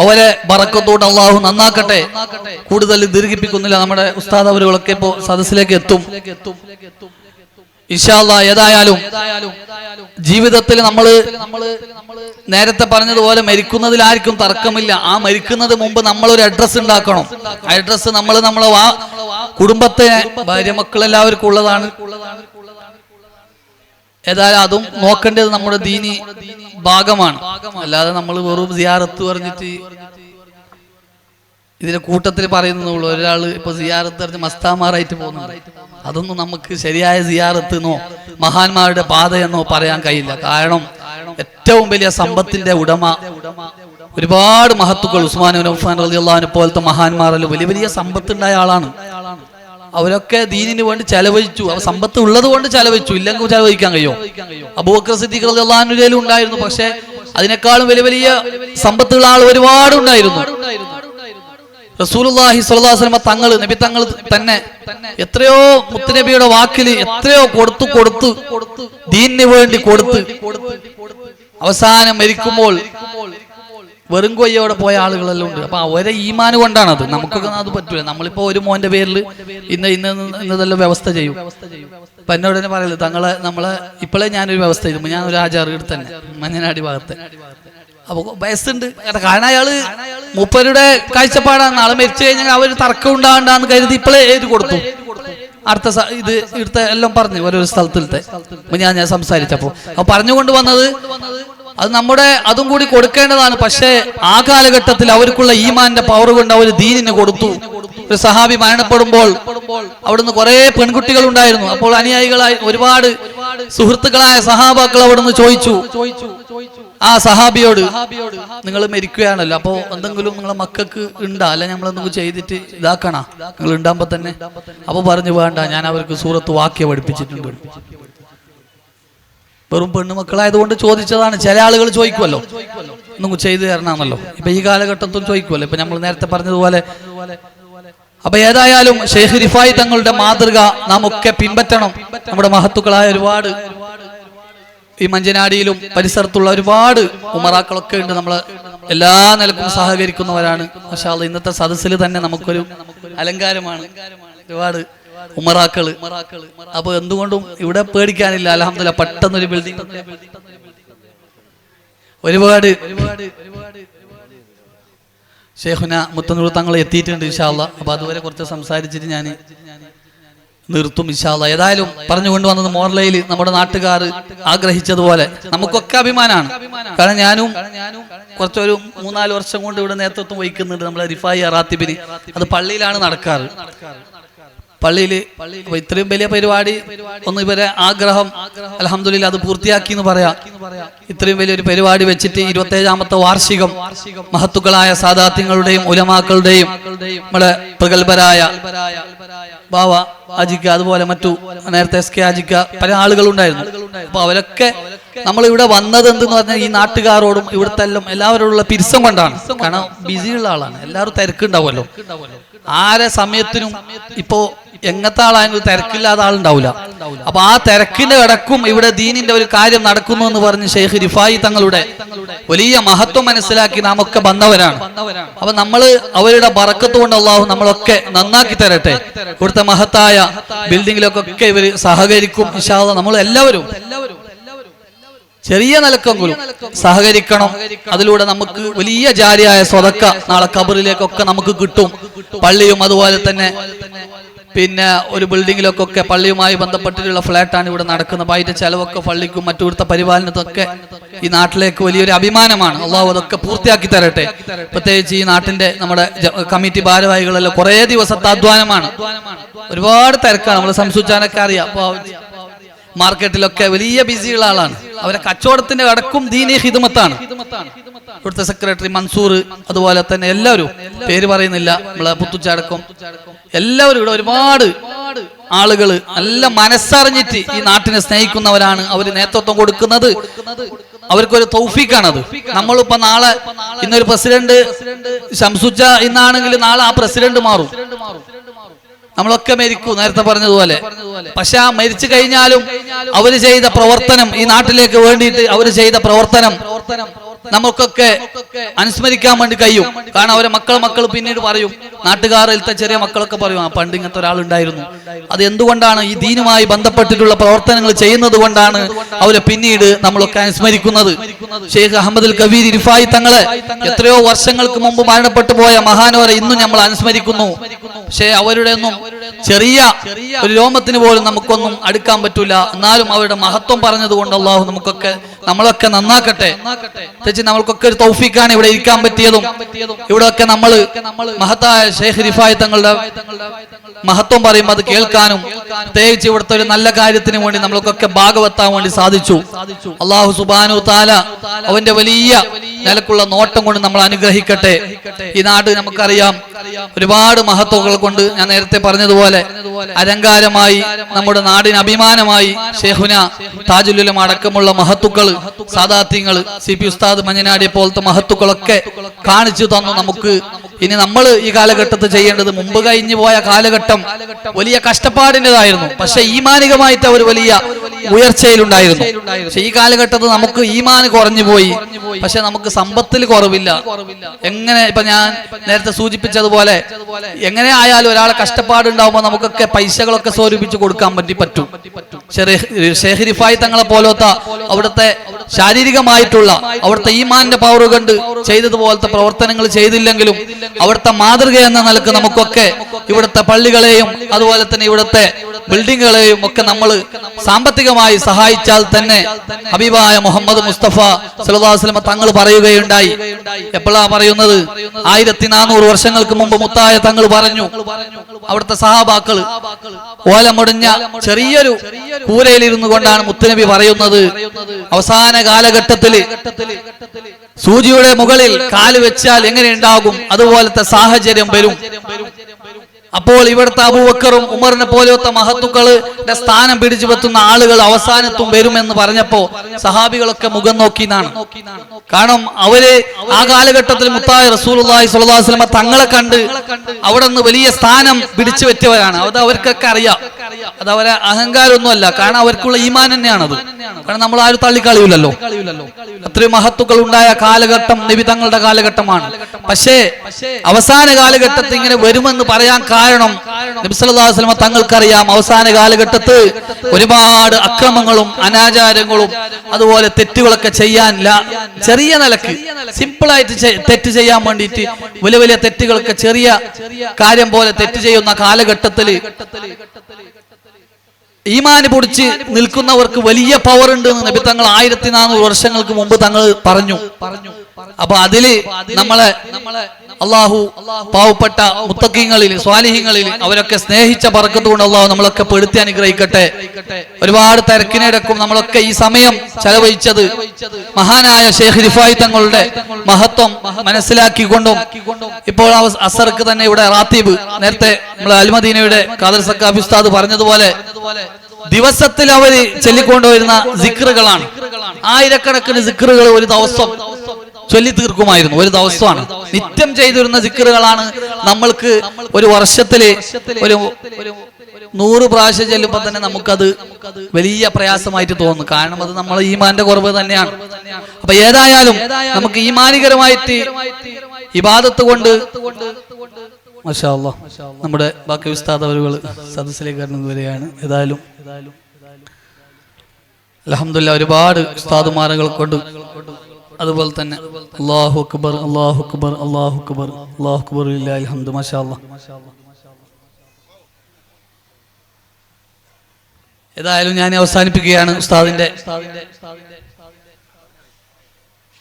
അവരെ ബറക്കത്തോട് അള്ളാഹു നന്നാക്കട്ടെ. കൂടുതൽ ദീർഘിപ്പിക്കുന്നില്ല. നമ്മുടെ ഉസ്താദ് അവരുകളൊക്കെ ഇപ്പോ സദസ്സിലേക്ക് എത്തും ഇൻഷാ അല്ലാഹ്. ഏതായാലും ജീവിതത്തിൽ നമ്മൾ നേരത്തെ പറഞ്ഞതുപോലെ മരിക്കുന്നതിൽ ആർക്കും തർക്കമില്ല. ആ മരിക്കുന്നതിന് മുമ്പ് നമ്മളൊരു അഡ്രസ് ഉണ്ടാക്കണം. ആ അഡ്രസ് നമ്മളെ കുടുംബത്തെ, ഭാര്യ മക്കൾ എല്ലാവർക്കും ഉള്ളതാണ്. ഏതായാലും അതും നോക്കേണ്ടത് നമ്മുടെ ദീനി ഭാഗമാണ്. അല്ലാതെ നമ്മൾ വെറും സിയാറത്ത് പറഞ്ഞിട്ട് ഇതിന്റെ കൂട്ടത്തിൽ പറയുന്നുള്ളൂ. ഒരാള് ഇപ്പൊ സിയാറത്ത് പറഞ്ഞ് മസ്താമാറായിട്ട് പോകുന്നുണ്ട്. അതൊന്നും നമുക്ക് ശരിയായ സിയാറത്ത് എന്നോ മഹാന്മാരുടെ പാതയെന്നോ പറയാൻ കഴിയില്ല. കാരണം ഏറ്റവും വലിയ സമ്പത്തിന്റെ ഉടമ ഒരുപാട് മഹത്തുക്കൾ, ഉസ്മാൻ ഇബ്നു അഫ്ഫാൻ റളിയല്ലാഹു അൻഹു പോലത്തെ മഹാന്മാരെല്ലാം വലിയ വലിയ സമ്പത്തുണ്ടായ ആളാണ്. അവരൊക്കെ ദീനിന് വേണ്ടി ചെലവഴിച്ചു. അവർ സമ്പത്ത് ഉള്ളത് കൊണ്ട് ചെലവഴിച്ചു, ഇല്ലെങ്കിൽ ചെലവഴിക്കാൻ കഴിയോ? അബൂബക്കർ സിദ്ദീഖ് റളിയല്ലാഹു അൻഹുവിലും ഉണ്ടായിരുന്നു. പക്ഷെ അതിനേക്കാളും വലിയ വലിയ സമ്പത്തുള്ള ആൾ ഒരുപാട് ഉണ്ടായിരുന്നു. റസൂലുള്ളാഹി സ്വല്ലല്ലാഹു അലൈഹി വസല്ലം തങ്ങൾ, നബി തങ്ങൾ തന്നെ എത്രയോ മുത്തുനബിയുടെ വാക്കിൽ എത്രയോ കൊടുത്തു ദീനിന് വേണ്ടി കൊടുത്ത് അവസാനം മരിക്കുമ്പോൾ വെറും കൊയ്യോടെ പോയ ആളുകളെല്ലാം ഉണ്ട്. അപ്പൊ അവരെ ഈമാൻ കൊണ്ടാണത്. നമുക്കൊക്കെ അത് പറ്റൂല. നമ്മളിപ്പോ ഒരു മോന്റെ പേരിൽ ഇന്നതെല്ലാം വ്യവസ്ഥ ചെയ്യും. അപ്പൊ എന്നോട് തന്നെ പറയല്, നമ്മളെ ഇപ്പോഴേ ഞാനൊരു വ്യവസ്ഥ ചെയ്തു. ഞാൻ ഒരു ആചാരം തന്നെ മഞ്ഞനാടി ഭാഗത്ത്. അപ്പൊ വയസ്സുണ്ട്. കാരണം അയാള് മൂപ്പരുടെ കാഴ്ചപ്പാടാണ്. നാളെ മരിച്ചു കഴിഞ്ഞാൽ അവര് തർക്കം ഉണ്ടാകണ്ടെന്ന് കരുതി ഇപ്പോഴേ എഴുതി കൊടുത്തു. അടുത്ത ഇവിടുത്തെ എല്ലാം പറഞ്ഞു ഓരോരോ സ്ഥലത്തിലത്തെ ഞാൻ സംസാരിച്ചപ്പോ പറഞ്ഞുകൊണ്ട് വന്നത് അത് നമ്മുടെ അതും കൂടി കൊടുക്കേണ്ടതാണ്. പക്ഷേ ആ കാലഘട്ടത്തിൽ അവർക്കുള്ള ഈമാന്റെ പവർ കൊണ്ട് അവർ ദീനിന് കൊടുത്തു. ഒരു സഹാബി മരണപ്പെടുമ്പോൾ അവിടുന്ന് കുറെ പെൺകുട്ടികൾ ഉണ്ടായിരുന്നു. അപ്പോൾ അനുയായികളായി ഒരുപാട് സുഹൃത്തുക്കളായ സഹാബാക്കൾ അവിടുന്ന് ചോദിച്ചു ആ സഹാബിയോട്, നിങ്ങൾ മരിക്കുകയാണല്ലോ, അപ്പോ എന്തെങ്കിലും നിങ്ങളെ മക്കൾക്ക് ഉണ്ടാ, അല്ല നമ്മളെന്തെങ്കിലും ചെയ്തിട്ട് ഇതാക്കണ നിങ്ങൾ ഉണ്ടാകുമ്പോ തന്നെ? അപ്പൊ പറഞ്ഞു, വേണ്ട, ഞാൻ അവർക്ക് സൂറത്ത് വാക്യ പഠിപ്പിച്ചിട്ടുണ്ട്. വെറും പെണ്ണുമക്കളായതുകൊണ്ട് ചോദിച്ചതാണ്. ചില ആളുകൾ ചോദിക്കുമല്ലോ, ഒന്നും ചെയ്തു തരണമല്ലോ. ഇപ്പൊ ഈ കാലഘട്ടത്തിൽ ചോദിക്കുമല്ലോ, ഇപ്പൊ നമ്മൾ നേരത്തെ പറഞ്ഞതുപോലെ. അപ്പൊ ഏതായാലും ഷെയ്ഖ് റിഫായി തങ്ങളുടെ മാതൃക നാം ഒക്കെ പിൻപറ്റണം. നമ്മുടെ മഹത്തുക്കളായ ഒരുപാട് ഈ മഞ്ചനാടിയിലും പരിസരത്തുള്ള ഒരുപാട് ഉമറാക്കളൊക്കെ ഉണ്ട്. നമ്മള് എല്ലാ നിലക്കും സഹകരിക്കുന്നവരാണ്. മാഷാ അല്ലാഹ്, ഇന്നത്തെ സദസ്സിൽ തന്നെ നമുക്കൊരു അലങ്കാരമാണ് ഒരുപാട് ഉമറാക്കള്. അപ്പൊ എന്തുകൊണ്ടും ഇവിടെ പേടിക്കാനില്ല. അൽഹംദുലില്ലാഹ്, പെട്ടെന്നൊരു ബിൽഡിംഗ് ഒരുപാട് ഷെയ്ഖുന മുത്തനൂർ തങ്ങൾ എത്തിയിട്ടുണ്ട് ഇൻഷാ അല്ലാഹ്. അപ്പൊ അതുവരെ കുറച്ച് സംസാരിച്ചിട്ട് ഞാൻ നിർത്തും ഇൻഷാ അല്ലാഹ്. ഏതായാലും പറഞ്ഞുകൊണ്ടുവന്നത് മോർലയിൽ നമ്മുടെ നാട്ടുകാർ ആഗ്രഹിച്ചതുപോലെ നമുക്കൊക്കെ അഭിമാനമാണ്. കാരണം ഞാനും കുറച്ചൊരു 3-4 വർഷം കൊണ്ട് ഇവിടെ നേതൃത്വം വഹിക്കുന്നുണ്ട്. നമ്മളെ റിഫായി റാത്തിബിന്. അത് പള്ളിയിലാണ് നടക്കാറ്. പള്ളിയില് ഇത്രയും വലിയ പരിപാടി ഒന്ന് ഇവരെ ആഗ്രഹം അൽഹംദുലില്ലാഹ് അത് പൂർത്തിയാക്കി എന്ന് പറയാം. ഇത്രയും വലിയൊരു പരിപാടി വെച്ചിട്ട് 27ാമത്തെ വാർഷികം മഹത്തുക്കളായ സാദാത്യങ്ങളുടെയും ഉലമാക്കളുടെയും നമ്മുടെ പ്രഗത്ഭരായ ബാവ അജിക്ക, അതുപോലെ മറ്റു നേരത്തെ എസ് കെ അജിക്ക, പല ആളുകളുണ്ടായിരുന്നു. അപ്പൊ അവരൊക്കെ നമ്മൾ ഇവിടെ വന്നത് എന്തെന്ന് പറഞ്ഞാൽ ഈ നാട്ടുകാരോടും ഇവിടുത്തെ എല്ലാം എല്ലാവരോടുള്ള പിരിസം കൊണ്ടാണ്. കാരണം ബിസിയുള്ള ആളാണ്, എല്ലാവരും തിരക്കുണ്ടാവുമല്ലോ. ആരെ സമയത്തിനും ഇപ്പോ എങ്ങനത്തെ ആളായെങ്കിലും തിരക്കില്ലാത്ത ആളുണ്ടാവില്ല. അപ്പൊ ആ തിരക്കിന്റെ ഇടക്കും ഇവിടെ ദീനിന്റെ ഒരു കാര്യം നടക്കുന്നു എന്ന് പറഞ്ഞ് ഷെയ്ഖ് റിഫായി തങ്ങളുടെ വലിയ മഹത്വം മനസ്സിലാക്കി നാം ഒക്കെ വന്നവരാണ്. അപ്പൊ നമ്മള് അവരുടെ ബറക്കത്ത് കൊണ്ട് അല്ലാഹു നമ്മളൊക്കെ നന്നാക്കി തരട്ടെ. ഇവിടുത്തെ മഹത്തായ ബിൽഡിങ്ങിലൊക്കെ ഇവര് സഹകരിക്കും ഇൻഷാ അല്ലാഹ്. നമ്മൾ എല്ലാവരും ചെറിയ നിലക്കെങ്കിലും സഹകരിക്കണം. അതിലൂടെ നമുക്ക് വലിയ ജാരിയായ സ്വതക്ക നാളെ ഖബറിലേക്കൊക്കെ നമുക്ക് കിട്ടും. പള്ളിയും അതുപോലെ തന്നെ പിന്നെ ഒരു ബിൽഡിങ്ങിലൊക്കെ പള്ളിയുമായി ബന്ധപ്പെട്ടിട്ടുള്ള ഫ്ലാറ്റാണ് ഇവിടെ നടക്കുന്നത്. അപ്പൊ അതിന്റെ ചെലവൊക്കെ പള്ളിക്കും മറ്റു പരിപാലനത്തൊക്കെ ഈ നാട്ടിലേക്ക് വലിയൊരു അഭിമാനമാണ്. അള്ളാഹു അതൊക്കെ പൂർത്തിയാക്കി തരട്ടെ. പ്രത്യേകിച്ച് ഈ നാട്ടിന്റെ നമ്മുടെ കമ്മിറ്റി ഭാരവാഹികളെല്ലാം കുറെ ദിവസത്തെ അധ്വാനമാണ്. ഒരുപാട് തിരക്കാണ്. നമ്മൾ സംസൂചാനൊക്കെ അറിയാം. അപ്പൊ മാർക്കറ്റിലൊക്കെ വലിയ ബിസിയുള്ള ആളാണ്. അവരെ കച്ചവടത്തിന്റെ അടക്കും ദീനി ഹിദ്മത്താണ്. ഇവിടുത്തെ സെക്രട്ടറി മൻസൂർ, അതുപോലെ തന്നെ എല്ലാവരും, പേര് പറയുന്നില്ല, നമ്മളെ പുത്തുച്ചടക്കം എല്ലാവരും ഇവിടെ ഒരുപാട് ആളുകൾ നല്ല മനസ്സറിഞ്ഞിട്ട് ഈ നാട്ടിനെ സ്നേഹിക്കുന്നവരാണ്. അവർ നേതൃത്വം കൊടുക്കുന്നത് അവർക്കൊരു തൗഫീഖാണത്. നമ്മളിപ്പോ നാളെ ഇന്നൊരു പ്രസിഡന്റ് ശംസുച്ച ഇന്നാണെങ്കിൽ നാളെ ആ പ്രസിഡന്റ് മാറും. നമ്മളൊക്കെ മരിക്കും നേരത്തെ പറഞ്ഞതുപോലെ. പക്ഷെ ആ മരിച്ചു കഴിഞ്ഞാലും അവര് ചെയ്ത പ്രവർത്തനം, ഈ നാട്ടിലേക്ക് വേണ്ടിയിട്ട് അവര് ചെയ്ത പ്രവർത്തനം നമുക്കൊക്കെ അനുസ്മരിക്കാൻ വേണ്ടി കഴിയും. കാരണം അവരെ മക്കൾ പിന്നീട് പറയും, നാട്ടുകാരിലത്തെ ചെറിയ മക്കളൊക്കെ പറയും, ആ പണ്ട് ഇങ്ങനത്തെ ഒരാളുണ്ടായിരുന്നു. അത് എന്തുകൊണ്ടാണ്? ഈ ദീനുമായി ബന്ധപ്പെട്ടിട്ടുള്ള പ്രവർത്തനങ്ങൾ ചെയ്യുന്നത് കൊണ്ടാണ് അവരെ പിന്നീട് നമ്മളൊക്കെ അനുസ്മരിക്കുന്നത്. ഷെയ്ഖ് അഹമ്മദ് കബീർ റിഫായി തങ്ങളെ എത്രയോ വർഷങ്ങൾക്ക് മുമ്പ് മരണപ്പെട്ടു പോയ മഹാനവരെ ഇന്നും നമ്മൾ അനുസ്മരിക്കുന്നു. പക്ഷേ അവരുടെ ഒന്നും ചെറിയ ഒരു രോമത്തിന് പോലും നമുക്കൊന്നും അടുക്കാൻ പറ്റൂല. എന്നാലും അവരുടെ മഹത്വം പറഞ്ഞതുകൊണ്ട് അള്ളാഹു നമ്മളൊക്കെ നന്നാക്കട്ടെ. നമ്മൾക്കൊക്കെ ഒരു തൗഫീഖാണ് ഇവിടെ ഇരിക്കാൻ പറ്റിയതും. ഇവിടെയൊക്കെ നമ്മൾ മഹത്തായ ഷെയ്ഖ് റിഫായി തങ്ങളുടെ മഹത്വം പറയുമ്പോൾ അത് കേൾക്കാനും പ്രത്യേകിച്ച് ഇവിടുത്തെ ഒരു നല്ല കാര്യത്തിന് വേണ്ടി നമ്മൾക്കൊക്കെ ഭാഗവത്താൻ വേണ്ടി സാധിച്ചു. അള്ളാഹു സുബ്ഹാനഹു തആല അവന്റെ വലിയ നിലക്കുള്ള നോട്ടം കൊണ്ട് നമ്മൾ അനുഗ്രഹിക്കട്ടെ. ഈ നാട് നമുക്കറിയാം ഒരുപാട് മഹത്വങ്ങൾ കൊണ്ട് ഞാൻ നേരത്തെ പറഞ്ഞതുപോലെ അലങ്കാരമായി നമ്മുടെ നാടിന് അഭിമാനമായി ഷെയ്ഖുന താജുൽ ഉലമ അടക്കമുള്ള മഹത്തുക്കൾ, സാദാത്യങ്ങൾ, CP ഉസ്താദ് മഞ്ഞനാടിയെ പോലത്തെ മഹത്തുക്കളൊക്കെ കാണിച്ചു തന്നു നമുക്ക്. ഇനി നമ്മൾ ഈ കാലഘട്ടത്തിൽ ചെയ്യേണ്ടത്, മുമ്പ് കഴിഞ്ഞു പോയ കാലഘട്ടം വലിയ കഷ്ടപ്പാടിൻ്റെതായിരുന്നു, പക്ഷെ ഈമാനികമായിട്ട് അവർ വലിയ ഉയർച്ചയിലുണ്ടായിരുന്നു. പക്ഷെ ഈ കാലഘട്ടത്തിൽ നമുക്ക് ഈമാൻ കുറഞ്ഞു പോയി, പക്ഷെ നമുക്ക് സമ്പത്തിൽ കുറവില്ല. എങ്ങനെ ഇപ്പൊ ഞാൻ നേരത്തെ സൂചിപ്പിച്ചതുപോലെ എങ്ങനെ ആയാലും ഒരാളെ കഷ്ടപ്പാടുണ്ടാവുമ്പോൾ നമുക്കൊക്കെ പൈസകളൊക്കെ സ്വരൂപിച്ച് കൊടുക്കാൻ പറ്റും. ഷെയ്ഖ് റിഫായി തങ്ങളെ പോലത്തെ അവിടുത്തെ ശാരീരികമായിട്ടുള്ള അവിടുത്തെ ഈമാന്റെ പവർ കണ്ട് ചെയ്തതുപോലത്തെ പ്രവർത്തനങ്ങൾ ചെയ്തില്ലെങ്കിലും അവിടുത്തെ മാതൃക എന്ന നിലക്ക് നമുക്കൊക്കെ ഇവിടുത്തെ പള്ളികളെയും അതുപോലെ തന്നെ ഇവിടുത്തെ ബിൽഡിങ്ങുകളെയും ഒക്കെ നമ്മൾ സാമ്പത്തികമായി സഹായിച്ചാൽ തന്നെ ഹബീബായ മുഹമ്മദ് മുസ്തഫ സല്ലല്ലാഹു അലൈഹി വസല്ലം തങ്ങൾ പറയുകയുണ്ടായി. എപ്പോഴാ പറയുന്നത്? 1400 വർഷങ്ങൾക്ക് മുമ്പ് മുത്തായ തങ്ങൾ പറഞ്ഞു, അവിടുത്തെ സഹാബാക്കൾ ഓലമുടിഞ്ഞ ചെറിയൊരു കൂരയിലിരുന്നു കൊണ്ടാണ് മുത്തുനബി പറയുന്നത്, അവസാന കാലഘട്ടത്തില് സൂചിയുടെ മുകളിൽ കാല് വെച്ചാൽ എങ്ങനെ ഉണ്ടാകും അതുപോലത്തെ സാഹചര്യം വരും. അപ്പോൾ ഇവിടുത്തെ അബൂബക്കറും ഉമറിനെ പോലത്തെ മഹത്തുക്കളുടെ സ്ഥാനം പിടിച്ചു വെത്തുന്ന ആളുകൾ അവസാനത്തും വരുമെന്ന് പറഞ്ഞപ്പോ സഹാബികളൊക്കെ മുഖം നോക്കിനാണ്. കാരണം അവര് ആ കാലഘട്ടത്തിൽ മുത്തായ റസൂലുള്ളാഹി സ്വല്ലല്ലാഹു അലൈഹി വസല്ലം തങ്ങളെ കണ്ട് അവിടെ നിന്ന് വലിയ സ്ഥാനം പിടിച്ചു വെച്ചവരാണ്. അത് അവർക്കൊക്കെ അറിയാം. അത് അവരെ അഹങ്കാരമൊന്നുമല്ല, കാരണം അവർക്കുള്ള ഈമാൻ തന്നെയാണത്. കാരണം നമ്മൾ ആരും തള്ളിക്കളിയില്ലല്ലോ. അത്രയും മഹത്തുക്കൾ ഉണ്ടായ കാലഘട്ടം നബി തങ്ങളുടെ കാലഘട്ടമാണ്. പക്ഷേ അവസാന കാലഘട്ടത്തിൽ ഇങ്ങനെ വരുമെന്ന് പറയാൻ കാരണം നബി സല്ലല്ലാഹു അലൈഹി വസല്ലം തങ്ങൾക്കറിയാം അവസാന കാലഘട്ടത്ത് ഒരുപാട് അക്രമങ്ങളും അനാചാരങ്ങളും അതുപോലെ തെറ്റുകളൊക്കെ ചെയ്യാൻ ചെറിയ നിലക്ക് സിമ്പിളായിട്ട് തെറ്റ് ചെയ്യാൻ വേണ്ടിയിട്ട് വലിയ വലിയ തെറ്റുകളൊക്കെ ചെറിയ കാര്യം പോലെ തെറ്റ് ചെയ്യുന്ന കാലഘട്ടത്തില് ഈമാന് പൊടിച്ച് നിൽക്കുന്നവർക്ക് വലിയ പവർ ഉണ്ട് എന്ന് നബി തങ്ങൾ 1400 വർഷങ്ങൾക്ക് മുമ്പ് തങ്ങൾ പറഞ്ഞു. അപ്പൊ അതില് നമ്മളെ അള്ളാഹു പാവപ്പെട്ട മുത്തഖീങ്ങളിൽ സ്വാലിഹീങ്ങളിൽ അവരൊക്കെ സ്നേഹിച്ച ബർക്കത്ത് കൊണ്ട് അള്ളാഹു നമ്മളൊക്കെ പെടുത്തി അനുഗ്രഹിക്കട്ടെ. ഒരുപാട് തിരക്കിനിടക്കും നമ്മളൊക്കെ ഈ സമയം ചെലവഴിച്ചത് മഹാനായ ഷെയ്ഖ് റിഫായി തങ്ങളുടെ മഹത്വം മനസ്സിലാക്കിക്കൊണ്ടും ഇപ്പോൾ അസർക്ക് തന്നെ ഇവിടെ റാത്തീബ് നേരത്തെ നമ്മളെ അൽമദീനയുടെ ഖാദർ സക്കാഫി ഉസ്താദ് പറഞ്ഞതുപോലെ ദിവസത്തിൽ അവര് ചൊല്ലിക്കൊണ്ടുവരുന്ന സിക്റുകളാണ്. ആയിരക്കണക്കിന് സിക്റുകൾ ഒരു ദിവസം ചൊല്ലി തീർക്കുമായിരുന്നു. ഒരു ദിവസമാണ് നിത്യം ചെയ്തിരുന്ന സിക്റുകളാണ്. നമ്മൾക്ക് ഒരു വർഷത്തില് ഒരു 100 പ്രാവശ്യം ചെല്ലുമ്പോൾ തന്നെ നമുക്കത് വലിയ പ്രയാസമായിട്ട് തോന്നുന്നു. കാരണം അത് നമ്മളെ ഈമാന്റെ കുറവ് തന്നെയാണ്. അപ്പൊ ഏതായാലും നമുക്ക് ഈമാനികരമായിട്ട് ഇബാദത്ത് കൊണ്ട് മാഷാ അല്ലാഹ് നമ്മുടെ ബാക്കി ഉസ്താദ് അവരുകൾ സദസ്സിലേക്ക് കടന്നു വരികയാണ്. ഏതായാലും അൽഹംദുലില്ലാഹ് ഒരുപാട് ഉസ്താദുമാരുകൾ കൊണ്ട് അതുപോലെ തന്നെ അല്ലാഹു അക്ബർ അല്ലാഹു അക്ബർ അല്ലാഹു അക്ബർ അല്ലാഹു അക്ബർ ലില്ലാഹിൽ ഹംദ്. മാഷാ അല്ലാഹ്. ഏതായാലും ഞാൻ അവസാനിപ്പിക്കുകയാണ്. ഉസ്താദിന്റെ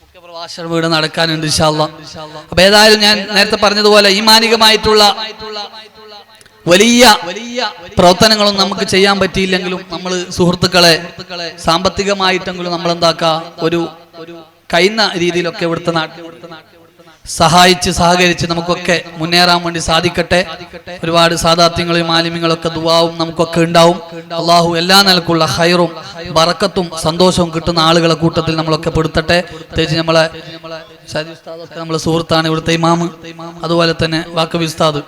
മുഖ്യപ്രഭാഷണം ഇവിടെ നടക്കാനുണ്ട് ഇൻഷാ അല്ലാഹ്. അപ്പൊ ഏതായാലും ഞാൻ നേരത്തെ പറഞ്ഞതുപോലെ ഈമാനികമായിട്ടുള്ള വലിയ പ്രവർത്തനങ്ങളൊന്നും നമുക്ക് ചെയ്യാൻ പറ്റിയില്ലെങ്കിലും നമ്മൾ സുഹൃത്തുക്കളെ സാമ്പത്തികമായിട്ടെങ്കിലും നമ്മൾ എന്താക്കാം ഒരു കഴിയുന്ന രീതിയിലൊക്കെ ഇവിടുത്തെ നാട്ടിൽ സഹായിച്ച് സഹകരിച്ച് നമുക്കൊക്കെ മുന്നേറാൻ വേണ്ടി സാധിക്കട്ടെ. ഒരുപാട് സാദാത്യങ്ങളും മാലിമ്യങ്ങളൊക്കെ ദുആവും നമുക്കൊക്കെ ഉണ്ടാവും. അള്ളാഹു എല്ലാ നിലക്കുള്ള ഹൈറും ബറക്കത്തും സന്തോഷവും കിട്ടുന്ന ആളുകളെ കൂട്ടത്തിൽ നമ്മളൊക്കെ പെടുത്തട്ടെ. പ്രത്യേകിച്ച് നമ്മളെ നമ്മളെ സുഹൃത്താണ് ഇവിടുത്തെ ഇമാമ്, അതുപോലെ തന്നെ വാക്കബി ഉസ്താദ്,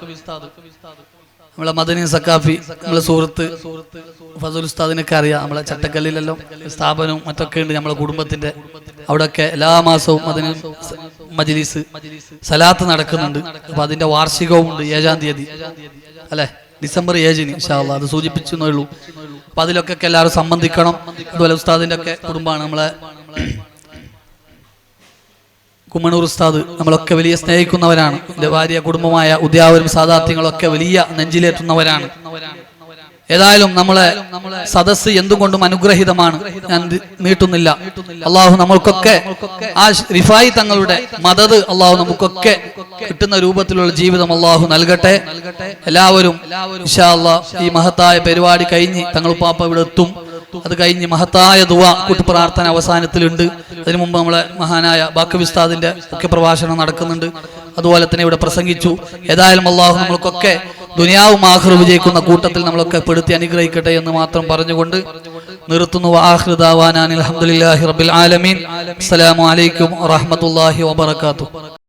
നമ്മളെ മദനി സക്കാഫി, നമ്മളെ സുഹൃത്ത് ഫസൽ ഉസ്താദിനൊക്കെ അറിയാം. നമ്മളെ ചട്ടക്കല്ലിലെല്ലാം സ്ഥാപനവും മറ്റൊക്കെ ഉണ്ട് നമ്മളെ കുടുംബത്തിന്റെ. അവിടെയൊക്കെ എല്ലാ മാസവും മദനി മജ്ലിസ് സലാത്ത് നടക്കുന്നുണ്ട്. അപ്പൊ അതിന്റെ വാർഷികവും ഉണ്ട് 7-ാം തീയതി അല്ലെ, ഡിസംബർ 7-ന് ഇൻഷാ അല്ലാഹ്. അത് സൂചിപ്പിച്ചേ ഉള്ളൂ. അപ്പൊ അതിലൊക്കെ എല്ലാവരും സംബന്ധിക്കണം. അതുപോലെ ഉസ്താദിന്റെ ഒക്കെ കുടുംബമാണ് നമ്മളെ കുമ്മണൂർ ഉസ്താദ് നമ്മളൊക്കെ വലിയ സ്നേഹിക്കുന്നവരാണ്. എൻ്റെ ഭാര്യ, കുടുംബമായ ഉദ്യാവരും സാദാത്യങ്ങളൊക്കെ വലിയ നെഞ്ചിലേറ്റുന്നവരാണ്. ഏതായാലും നമ്മളെ സദസ്സ് എന്തുകൊണ്ടും അനുഗ്രഹീതമാണ്. ഞാൻ നീട്ടുന്നില്ല. അള്ളാഹു നമ്മൾക്കൊക്കെ ആ റിഫായി തങ്ങളുടെ മദത് അള്ളാഹു നമുക്കൊക്കെ കിട്ടുന്ന രൂപത്തിലുള്ള ജീവിതം അള്ളാഹു നൽകട്ടെ. എല്ലാവരും ഇൻഷാ അല്ലാഹ് ഈ മഹത്തായ പരിപാടി കഴിഞ്ഞ് തങ്ങൾ പാപ്പ ഇവിടെ എത്തും. അത് കഴിഞ്ഞ് മഹത്തായ ദുആ കൂട്ടുപ്രാർത്ഥന അവസാനത്തിലുണ്ട്. അതിനു മുമ്പ് നമ്മളെ മഹാനായ ബാക്കവി ഉസ്താദിന്റെ മുഖ്യ പ്രഭാഷണം നടക്കുന്നുണ്ട്. അതുപോലെ തന്നെ ഇവിടെ പ്രസംഗിച്ചു. ഏതായാലും അള്ളാഹു നമ്മൾക്കൊക്കെ ദുനിയാവും ആഖിറവും വിജയിക്കുന്ന കൂട്ടത്തിൽ നമ്മളൊക്കെ പെടുത്തി അനുഗ്രഹിക്കട്ടെ എന്ന് മാത്രം പറഞ്ഞുകൊണ്ട് നിർത്തുന്നു. ആഖിറു ദഅവാനാ അൽഹംദുലില്ലാഹി റബ്ബിൽ ആലമീൻ. അസ്സലാമു അലൈക്കും വറഹ്മത്തുള്ളാഹി വബറകാതുഹു.